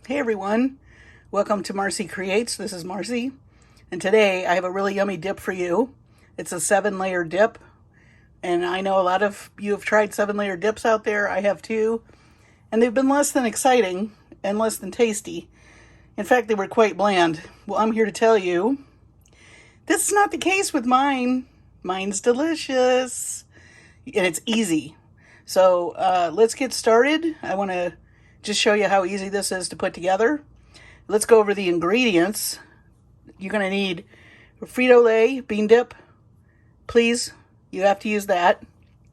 Hey everyone, welcome to Marcie Creates. This is Marcie, and today I have a really yummy dip for you. It's a 7-layer dip, and I know a lot of you have tried 7-layer dips out there. I have too, and they've been less than exciting and less than tasty. In fact, they were quite bland. Well, I'm here to tell you, this is not the case with mine. Mine's delicious, and it's easy. So let's get started. I want to just show you how easy this is to put together. Let's go over the ingredients. You're going to need Frito-Lay bean dip. Please, you have to use that.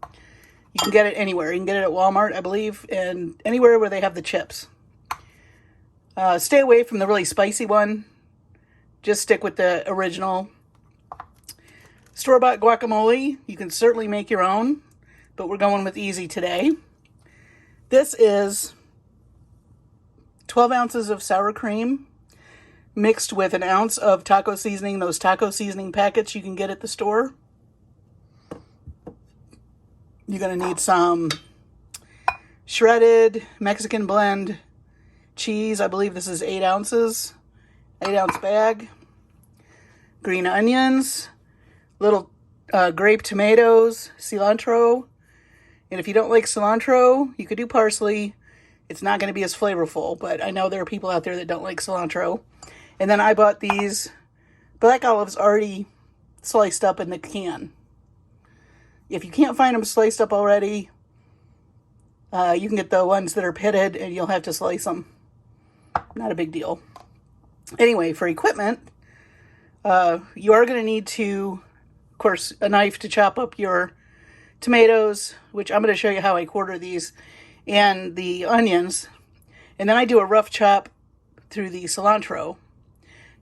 You can get it anywhere. You can get it at Walmart, I believe, and anywhere where they have the chips. Stay away from the really spicy one. Just stick with the original. Store-bought guacamole. You can certainly make your own, but we're going with easy today. This is 12 ounces of sour cream mixed with an ounce of taco seasoning, those taco seasoning packets you can get at the store. You're going to need some shredded Mexican blend cheese. I believe this is 8 ounces, 8-ounce bag. Green onions, little grape tomatoes, cilantro. And if you don't like cilantro, you could do parsley. It's not going to be as flavorful, but I know there are people out there that don't like cilantro. And then I bought these black olives already sliced up in the can. If you can't find them sliced up already, you can get the ones that are pitted and you'll have to slice them. Not a big deal. Anyway, for equipment, you are going to need to, of course, a knife to chop up your tomatoes, which I'm going to show you how I quarter these, and the onions. And then I do a rough chop through the cilantro.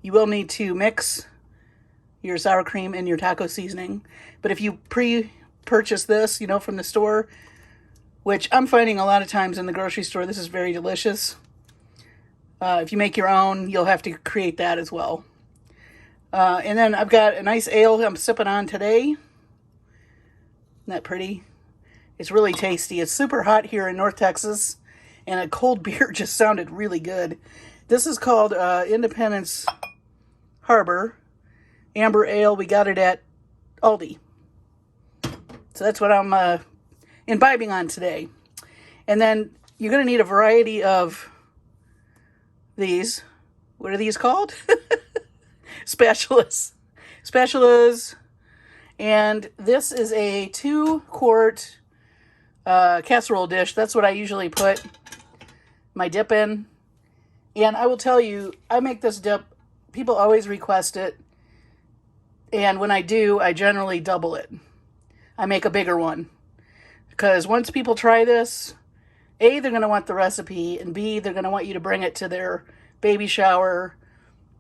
You will need to mix your sour cream and your taco seasoning. But if you pre-purchase this, from the store, which I'm finding a lot of times in the grocery store, this is very delicious. If you make your own, you'll have to create that as well. And then I've got a nice ale I'm sipping on today. Isn't that pretty? It's really tasty. It's super hot here in North Texas, and a cold beer just sounded really good. This is called Independence Harbor Amber Ale. We got it at Aldi. So that's what I'm imbibing on today. And then you're going to need a variety of these. What are these called? Spatulas. Spatulas. And this is a 2-quart casserole dish. That's what I usually put my dip in. And I will tell you, I make this dip. People always request it. And when I do, I generally double it. I make a bigger one. Because once people try this, A, they're going to want the recipe, and B, they're going to want you to bring it to their baby shower,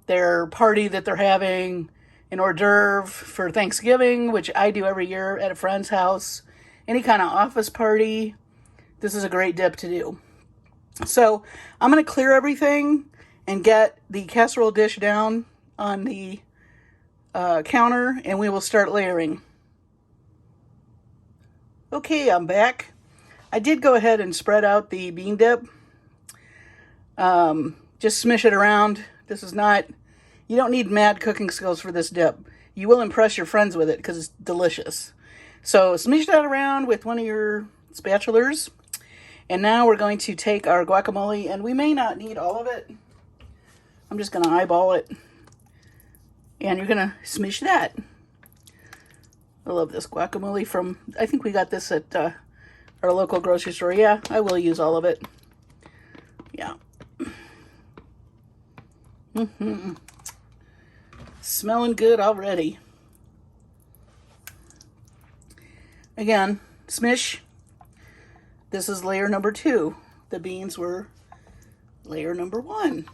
their party that they're having, an hors d'oeuvre for Thanksgiving, which I do every year at a friend's house, any kind of office party. This is a great dip to do. So I'm going to clear everything and get the casserole dish down on the counter, and we will start layering. Okay, I'm back. I did go ahead and spread out the bean dip. Just smish it around. This is not, you don't need mad cooking skills for this dip. You will impress your friends with it because it's delicious. So smish that around with one of your spatulas. And now we're going to take our guacamole, and we may not need all of it. I'm just going to eyeball it. And you're going to smish that. I love this guacamole from, I think we got this at our local grocery store. Yeah, I will use all of it. Yeah. Smelling good already. Again, smish. This is layer number 2. The beans were layer number 1.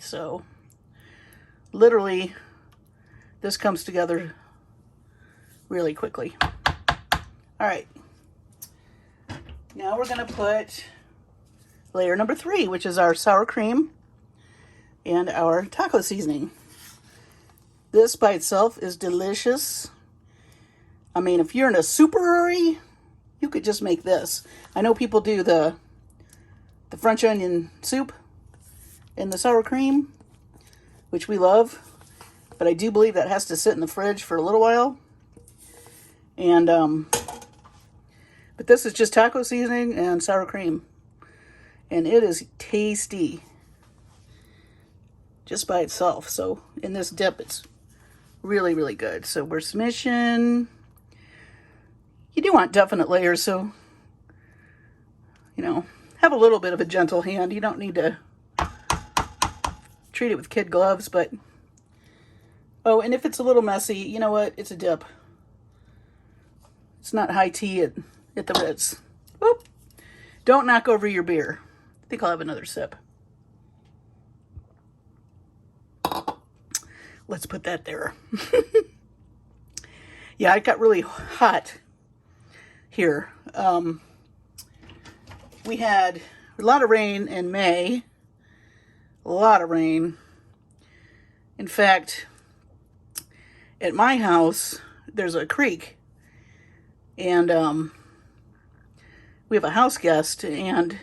So, literally, this comes together really quickly. All right. Now we're going to put layer number 3, which is our sour cream and our taco seasoning. This by itself is delicious. I mean, if you're in a super hurry, you could just make this. I know people do the the French onion soup and the sour cream, which we love. But I do believe that has to sit in the fridge for a little while. And, but this is just taco seasoning and sour cream. And it is tasty just by itself. So in this dip, it's really, really good. So we're smishing. You do want definite layers, so, you know, have a little bit of a gentle hand. You don't need to treat it with kid gloves, but, oh, and if it's a little messy, you know what? It's a dip. It's not high tea at the Ritz. Whoop. Don't knock over your beer. I think I'll have another sip. Let's put that there. Yeah, it got really hot here. We had a lot of rain in May. A lot of rain. In fact, at my house, there's a creek. And we have a house guest, and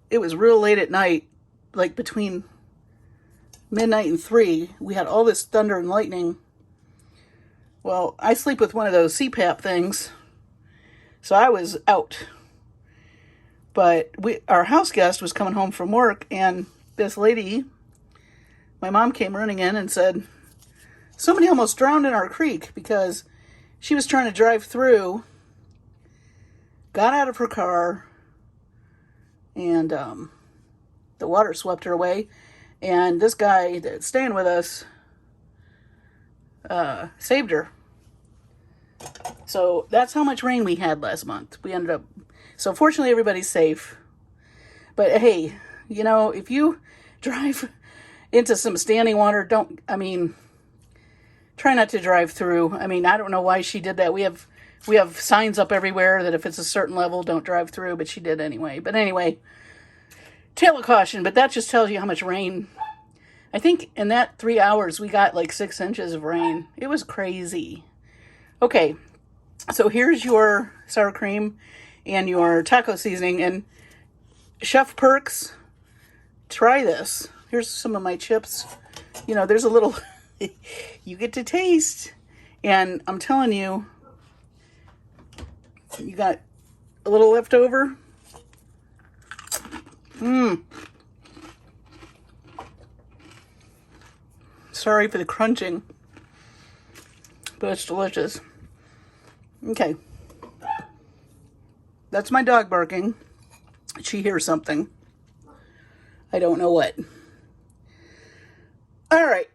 it was real late at night, like between midnight and 3. We had all this thunder and lightning. Well, I sleep with one of those CPAP things, so I was out. But our house guest was coming home from work, and this lady, my mom, came running in and said, somebody almost drowned in our creek, because she was trying to drive through, got out of her car, and the water swept her away. And this guy that's staying with us saved her. So that's how much rain we had last month. We ended up, so fortunately everybody's safe. But hey, you know, if you drive into some standing water, try not to drive through. I mean, I don't know why she did that. We have signs up everywhere that if it's a certain level, don't drive through, but she did anyway. But anyway, tale of caution, but that just tells you how much rain. I think in that 3 hours, we got like 6 inches of rain. It was crazy. Okay, so here's your sour cream and your taco seasoning. And Chef Perks, try this. Here's some of my chips. You know, there's a little, you get to taste. And I'm telling you, you got a little left over. Sorry for the crunching, but it's delicious. Okay. That's my dog barking. She hears something. I don't know what. All right.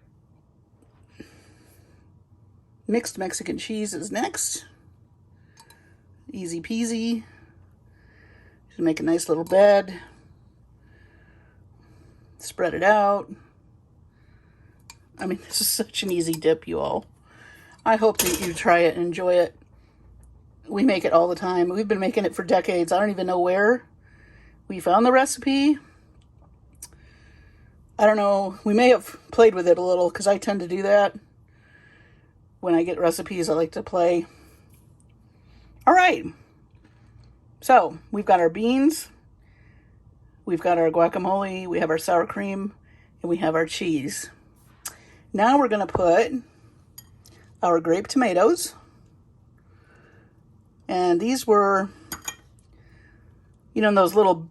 Mixed Mexican cheese is next. Easy peasy. Just make a nice little bed. Spread it out. I mean, this is such an easy dip, you all. I hope that you try it and enjoy it. We make it all the time. We've been making it for decades. I don't even know where we found the recipe. I don't know. We may have played with it a little, because I tend to do that. When I get recipes, I like to play. All right. So, we've got our beans. We've got our guacamole. We have our sour cream. And we have our cheese. Now we're going to put our grape tomatoes. And these were, you know, in those little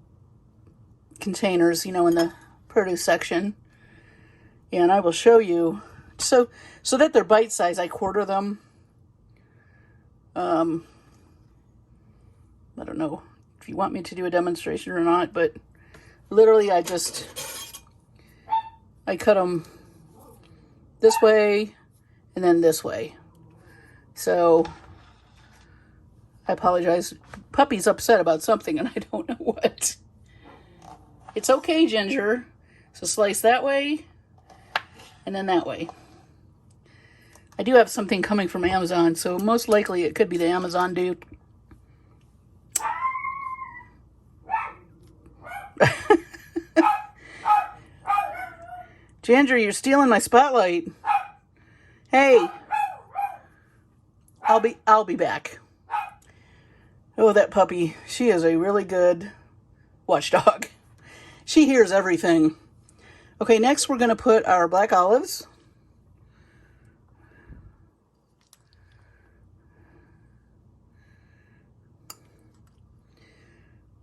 containers, you know, in the produce section. And I will show you, so that they're bite size, I quarter them. I don't know if you want me to do a demonstration or not, but literally I cut them this way and then this way. So I apologize. Puppy's upset about something and I don't know what. It's okay, Ginger. So slice that way and then that way. I do have something coming from Amazon, so most likely it could be the Amazon dude. Ginger, you're stealing my spotlight. Hey. I'll be back. Oh, that puppy. She is a really good watchdog. She hears everything. Okay, next we're going to put our black olives.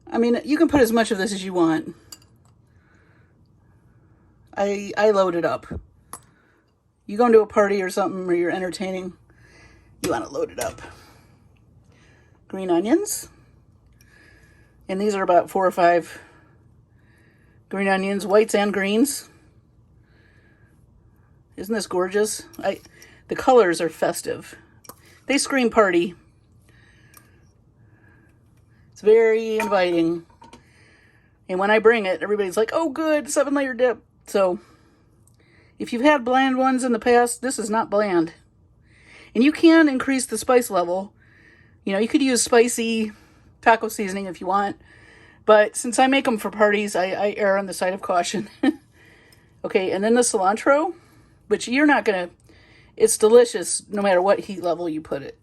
I mean, you can put as much of this as you want. I load it up. You go into a party or something where you're entertaining, you want to load it up. Green onions. And these are about 4 or 5 green onions, whites and greens. Isn't this gorgeous? The colors are festive. They scream party. It's very inviting. And when I bring it, everybody's like, oh good, 7-layer dip. So if you've had bland ones in the past, this is not bland. And you can increase the spice level. You know, you could use spicy taco seasoning if you want. But since I make them for parties, I err on the side of caution. Okay, and then the cilantro, which you're not going to... It's delicious no matter what heat level you put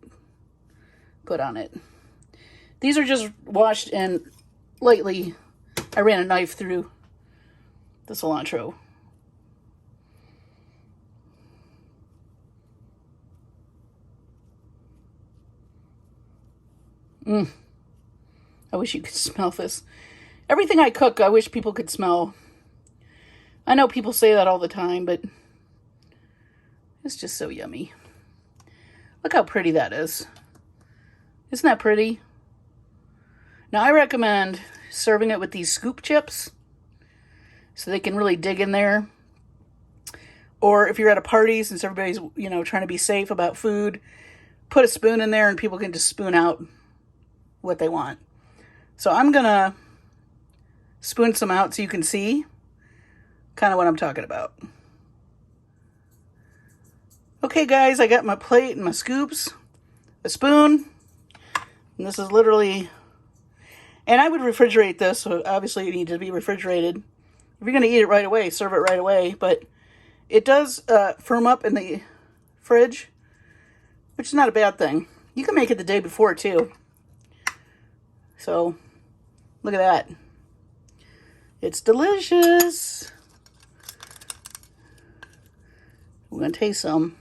on it. These are just washed and lightly, I ran a knife through the cilantro. I wish you could smell this. Everything I cook, I wish people could smell. I know people say that all the time, but it's just so yummy. Look how pretty that is. Isn't that pretty? Now, I recommend serving it with these scoop chips so they can really dig in there. Or if you're at a party, since everybody's, you know, trying to be safe about food, put a spoon in there and people can just spoon out what they want. So I'm going to spoon some out so you can see kind of what I'm talking about. Okay, guys, I got my plate and my scoops, a spoon, and this is literally... And I would refrigerate this, so obviously it needs to be refrigerated. If you're going to eat it right away, serve it right away. But it does firm up in the fridge, which is not a bad thing. You can make it the day before, too. So, look at that. It's delicious. We're going to taste some.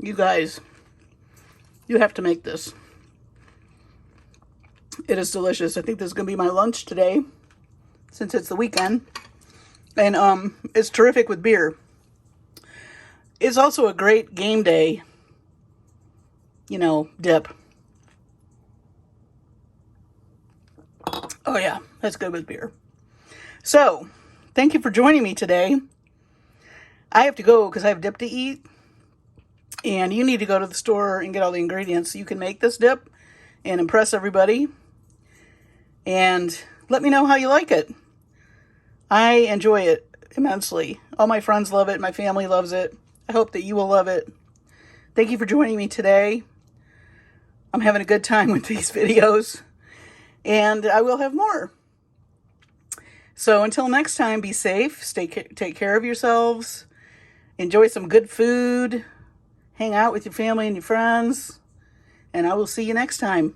You guys, you have to make this. It is delicious. I think this is going to be my lunch today, since it's the weekend. And it's terrific with beer. It's also a great game day, you know, dip. Oh yeah, that's good with beer. So, thank you for joining me today. I have to go because I have dip to eat. And you need to go to the store and get all the ingredients so you can make this dip and impress everybody. And let me know how you like it. I enjoy it immensely. All my friends love it. My family loves it. I hope that you will love it. Thank you for joining me today. I'm having a good time with these videos. And I will have more. So until next time, be safe. Take care of yourselves. Enjoy some good food. Hang out with your family and your friends. And I will see you next time.